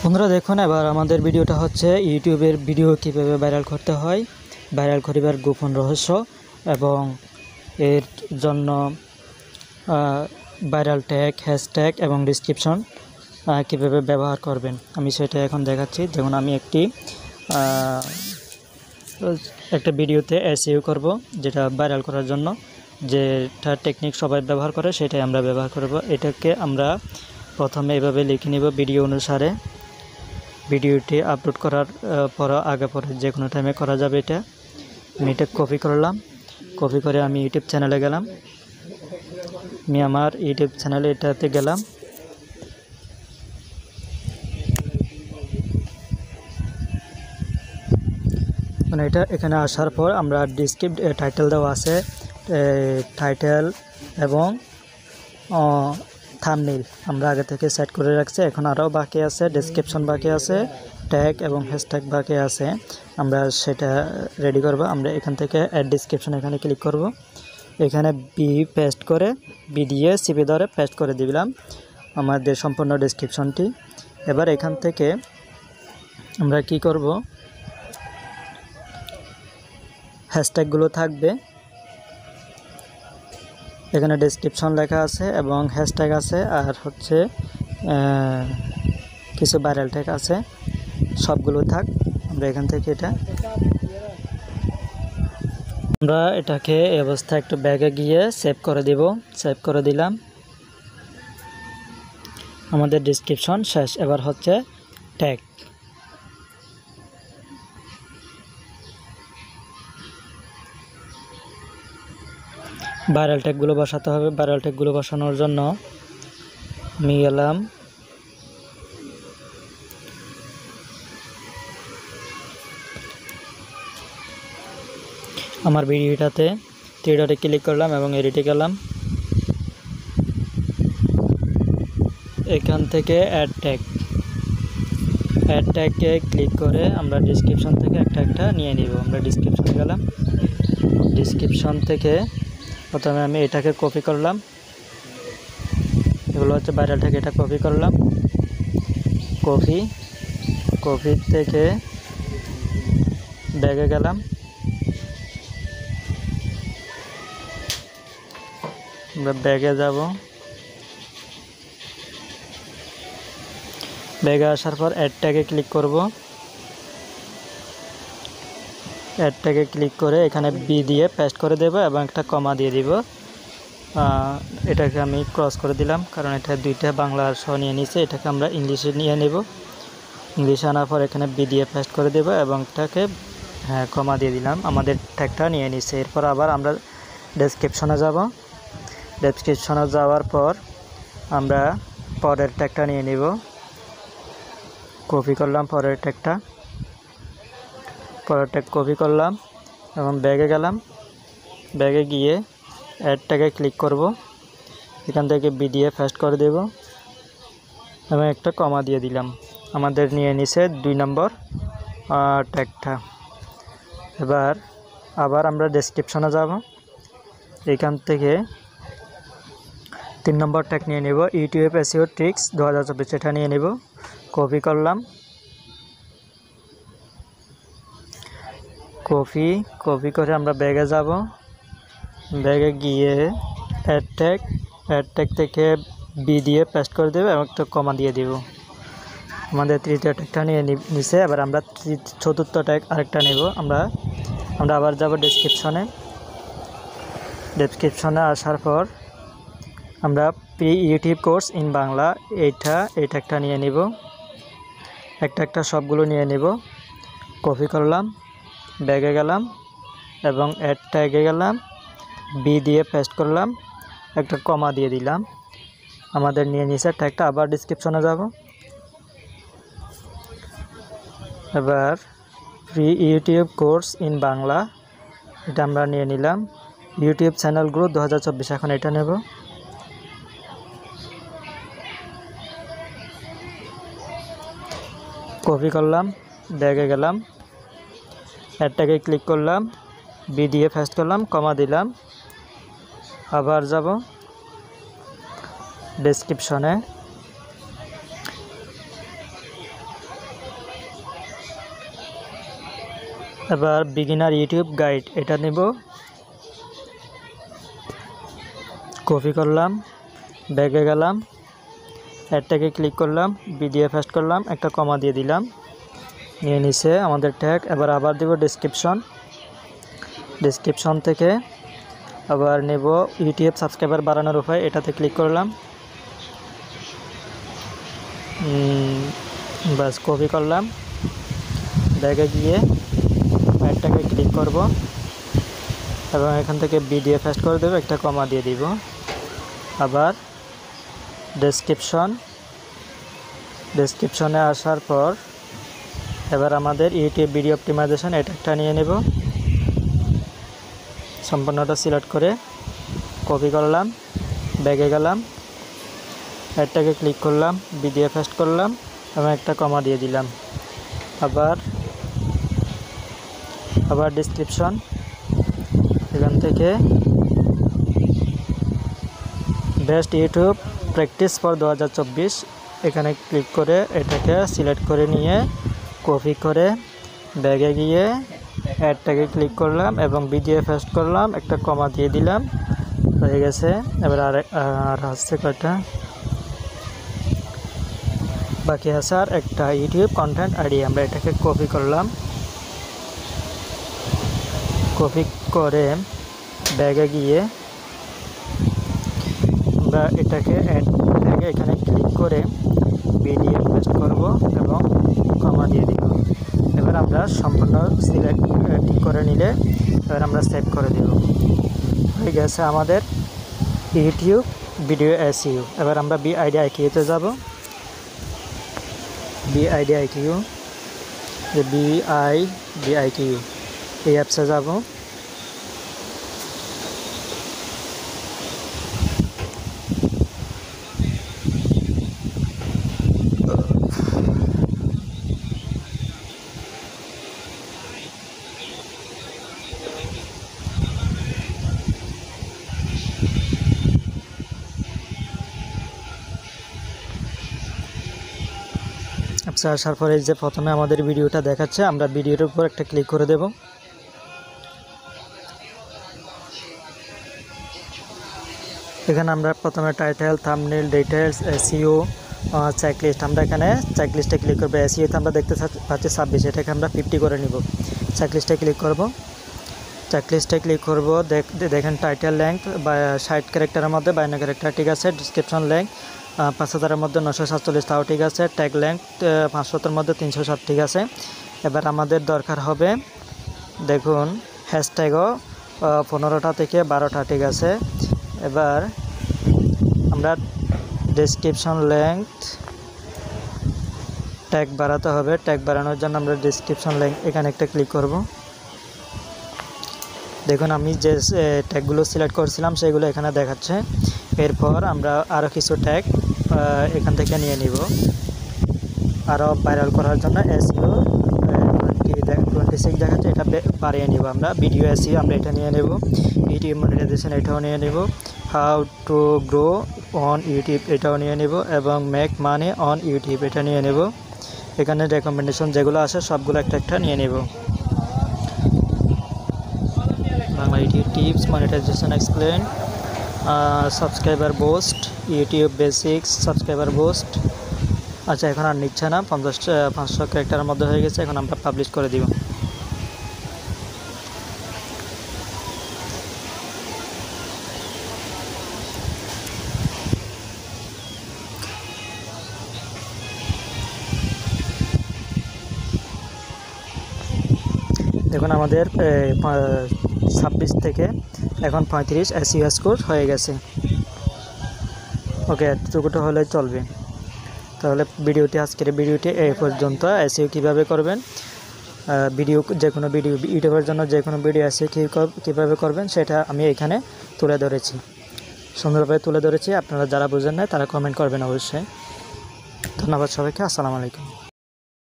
বন্ধুরা দেখুন, এবার আমাদের ভিডিওটা হচ্ছে ইউটিউবের ভিডিও কীভাবে ভাইরাল করতে হয়, ভাইরাল করিবার গোপন রহস্য এবং এর জন্য ভাইরাল ট্যাগ, হ্যাশট্যাগ এবং ডিসক্রিপশন কীভাবে ব্যবহার করবেন আমি সেটা এখন দেখাচ্ছি। যেমন আমি একটা ভিডিওতে এসইও করব, যেটা ভাইরাল করার জন্য যেটা টেকনিক সবাই ব্যবহার করে সেটাই আমরা ব্যবহার করব। এটাকে আমরা প্রথমে এভাবে লিখে নেব ভিডিও অনুসারে। ভিডিওটি আপলোড করার পর আগে পরে যে কোনো টাইমে করা যাবে। আমি এটা কপি করলাম, কপি করে আমি ইউটিউব চ্যানেলে গেলাম। আমি আমার ইউটিউব চ্যানেলে এটাতে গেলাম। মানে এখানে আসার পর আমরা টাইটেল দেওয়া আছে, টাইটেল এবং থাম্বনেইল আমরা আগে থেকে সেট করে রাখছি। এখন আরও বাকি আছে, ডেসক্রিপশন বাকি আছে, ট্যাগ এবং হ্যাশট্যাগ বাকি আছে। আমরা সেটা রেডি করব। আমরা এখান থেকে অ্যাড ডেসক্রিপশন এখানে ক্লিক করব। এখানে বি দিয়ে সিপি ধরে পেস্ট করে দিলাম আমাদের সম্পূর্ণ ডেসক্রিপশনটি। এবার এখান থেকে আমরা কি করব, হ্যাশট্যাগুলো থাকবে, এখানে ডেসক্রিপশন লেখা আছে এবং হ্যাশট্যাগ আছে, আর হচ্ছে কিছু ভাইরাল ট্যাগ আছে। সবগুলো থাক। আমরা এখান থেকে আমরা এটাকে এই অবস্থায় একটু ব্যাগে গিয়ে সেভ করে দিব। সেভ করে দিলাম। আমাদের ডেসক্রিপশন শেষ। এবার হচ্ছে ট্যাগ। ভাইরাল ট্যাগগুলো বসাতে হবে। ভাইরাল ট্যাগগুলো বসানোর জন্য আমি গেলাম আমার ভিডিওটাতে, থ্রি ডটে ক্লিক করলাম এবং এডিটে গেলাম। এখান থেকে অ্যাড ট্যাগে ক্লিক করে আমরা ডেসক্রিপশন থেকে একটা নিয়ে নিব। আমরা ডেসক্রিপশনে গেলাম। ডেসক্রিপশন থেকে প্রথমে আমি এটাকে কপি করলাম। এগুলো হচ্ছে ভাইরাল ট্যাগ। এটা কপি করলাম। কপি থেকে ব্যাগে গেলাম। আমরা ব্যাগে যাব। ব্যাগে আসার পর অ্যাড ট্যাগে ক্লিক করব। অ্যাড ট্যাগে ক্লিক করে এখানে বি দিয়ে পেস্ট করে দেব এবং একটা কমা দিয়ে দিব। এটাকে আমি ক্রস করে দিলাম, কারণ এটা দুইটা বাংলা স নিয়ে নিছে। এটাকে আমরা ইংলিশে নিয়ে নেব। ইংলিশে আনার পর এখানে বি দিয়ে পেস্ট করে দেব এবং এটাকে কমা দিয়ে দিলাম। আমাদের ট্যাগটা নিয়ে নিছে। এরপর আবার আমরা ডেসক্রিপশনে যাব। ডেসক্রিপশনে যাওয়ার পর আমরা পরের ট্যাগটা নিয়ে নিব। কপি করলাম পরের ট্যাগ কপি করলাম এবং ব্যাগে গেলাম। ব্যাগে গিয়ে অ্যাড ট্যাগে ক্লিক করব। এখান থেকে বি দিয়ে পেস্ট করে দেব এবং একটা কমা দিয়ে দিলাম। আমাদের নিয়ে নিছে 2 নম্বর ট্যাগটা। এবার আবার আমরা ডেসক্রিপশনে যাব। এখান থেকে 3 নম্বর ট্যাগ নিয়ে নেব, ইউটিউব এসইও ট্রিক্স 2024। এটা নিয়ে নেব। কপি করলাম। কপি করে আমরা ব্যাগে যাব। ব্যাগে গিয়ে অ্যাড ট্যাগ থেকে বি দিয়ে পেস্ট করে দেব এবং একটা কমা দিয়ে দেব। আমাদের তৃতীয় ট্যাগটা নিয়ে নিছে। এবার আমরা চতুর্থ ট্যাগ আরেকটা নেব। আমরা আবার যাব ডেসক্রিপশনে আসার পর আমরা pre YouTube course in Bangla এই ট্যাগটা নিয়ে নিব। একটা সবগুলো নিয়ে নেব। কপি করলাম, ব্যাগে গেলাম এবং অ্যাড ট্যাগে গেলাম, বি দিয়ে পেস্ট করলাম, একটা কমা দিয়ে দিলাম। আমাদের নিয়ে নিছে ট্যাগটা। আবার ডেসক্রিপশনে যাব। এবার pre YouTube course in Bangla এটা আমরা নিয়ে নিলাম। ইউটিউব চ্যানেল গ্রোথ 2024 এখন এটা নেব। কপি করলাম, ব্যাগে গেলাম, অ্যাড ট্যাগে ক্লিক করলাম, বি দিয়ে পেস্ট করলাম, কমা দিলাম। আবার যাব ডেসক্রিপশনে। এবার বিগিনার ইউটিউব গাইড এটা নেব, কপি করলাম, ব্যাগে গেলাম, অ্যাডটাকে ক্লিক করলাম, ভিডিও পেস্ট করলাম, একটা কমা দিয়ে দিলাম, নিয়ে নিছে আমাদের ট্যাগ। এবার আবার দেব ডেসক্রিপশন থেকে আবার নেব ইউটিউব সাবস্ক্রাইবার বাড়ানোর উপায়, এটাতে ক্লিক করলাম, বাস কপি করলাম, ব্যাগে গিয়ে অ্যাডটাকে ক্লিক করব এবং এখান থেকে ভিডিও পেস্ট করে দেবো, একটা কমা দিয়ে দিব। আবার ডেসক্রিপশনে আসার পর এবার আমাদের ইউটিউব ভিডিও অপটিমাইজেশন এটা একটা নিয়ে নেব, সম্পূর্ণটা সিলেক্ট করে কপি করলাম, ব্যাগে গেলাম, অ্যাডটাকে ক্লিক করলাম, ভিডিও পেস্ট করলাম এবং একটা কমা দিয়ে দিলাম। আবার ডেসক্রিপশন, এখান থেকে বেস্ট ইউটিউব প্র্যাকটিস ফর 2024 এখানে ক্লিক করে এটাকে সিলেক্ট করে নিয়ে কপি করে ব্যাগে গিয়ে অ্যাডটাকে ক্লিক করলাম এবং ভিডিও পেস্ট করলাম, একটা কমা দিয়ে দিলাম, হয়ে গেছে। এবার আর আসছে কয়টা বাকি আছে, আর একটা ইউটিউব কন্টেন্ট আইডি। আমরা এটাকে কপি করলাম, কপি করে ব্যাগে গিয়ে আমরা এটাকে এখানে ক্লিক করে ভিডিও পেস্ট করব এবং কমা দিয়ে দিব। এবার আমরা সম্পূর্ণ সিলেক্ট ঠিক করে নিলে এবার আমরা সেভ করে দেব। হয়ে গেছে আমাদের ইউটিউব ভিডিও এসইও। এবার আমরা BIDIQ-তে যাব, BIDIQ এই অ্যাপসে যাব। অ্যাপসে আসার পরে যে প্রথমে আমাদের ভিডিওটা দেখাচ্ছে, আমরা ভিডিওর উপর একটা ক্লিক করে দেব। এখানে আমরা প্রথমে title, thumbnail, details, SEO, checklist, আমরা এখানে চেকলিস্টে ক্লিক করবো। এসইওতে আমরা দেখতে পাচ্ছি 26, এটাকে আমরা 50 করে নিব। চেকলিস্টে ক্লিক করব, দেখেন টাইটেল লেংথ 60 ক্যারেক্টারের মধ্যে 52 ক্যারেক্টার, ঠিক আছে। ডিসক্রিপশন লেংথ 5000-এর মধ্যে 947, তাও ঠিক আছে। ট্যাগ লেংথ 500-এর মধ্যে 307, ঠিক আছে। এবার আমাদের দরকার হবে, দেখুন হ্যাশট্যাগও 15টা থেকে 12টা, ঠিক আছে। এবার আমরা ডেসক্রিপশন লেংথ ট্যাগ বাড়াতে হবে, ট্যাগ বাড়ানোর জন্য আমরা ডেসক্রিপশন লেংথ এখানে একটা ক্লিক করব। দেখুন আমি যে ট্যাগগুলো সিলেক্ট করেছিলাম সেগুলো এখানে দেখাচ্ছে। এরপর আমরা আরও কিছু ট্যাগ এখান থেকে নিয়ে নিব আরও ভাইরাল করার জন্য। এসইও 26 দেখাচ্ছে, এটা বাড়িয়ে নিব আমরা। ভিডিও এসইও আমরা এটা নিয়ে নেব। ইউটিউব মনিটাইজেশন এটাও নিয়ে নেব। How to grow on YouTube এটাও নিয়ে নেব এবং মেক মানি অন ইউটিউব এটা নিয়ে নেব। এখানে রেকমেন্ডেশন যেগুলো আসে সবগুলো একটা একটা নিয়ে নেব। Bangla YouTube tips, monetisation explain, subscriber boost, YouTube basics, subscriber boost. আচ্ছা এখন আর নিচ্ছে না, 500 ক্যারেক্টারের মধ্যে হয়ে গেছে। এখন আমরা পাবলিশ করে দিব। দেখুন আমাদের 26 থেকে এখন 35 এসইও স্কোর হয়ে গেছে। ওকে, এতটুকুটা হলে চলবে। তাহলে আজকের ভিডিওটি এই পর্যন্ত। এসইও কীভাবে করবেন, যে কোনো ভিডিও ইউটিউবের জন্য যে কোনো ভিডিও এসইও কীভাবে করবেন সেটা আমি এখানে তুলে ধরেছি, সুন্দরভাবে তুলে ধরেছি। আপনারা যারা বুঝেন না তারা কমেন্ট করবেন অবশ্যই। ধন্যবাদ সবাইকে। আসসালামু আলাইকুম।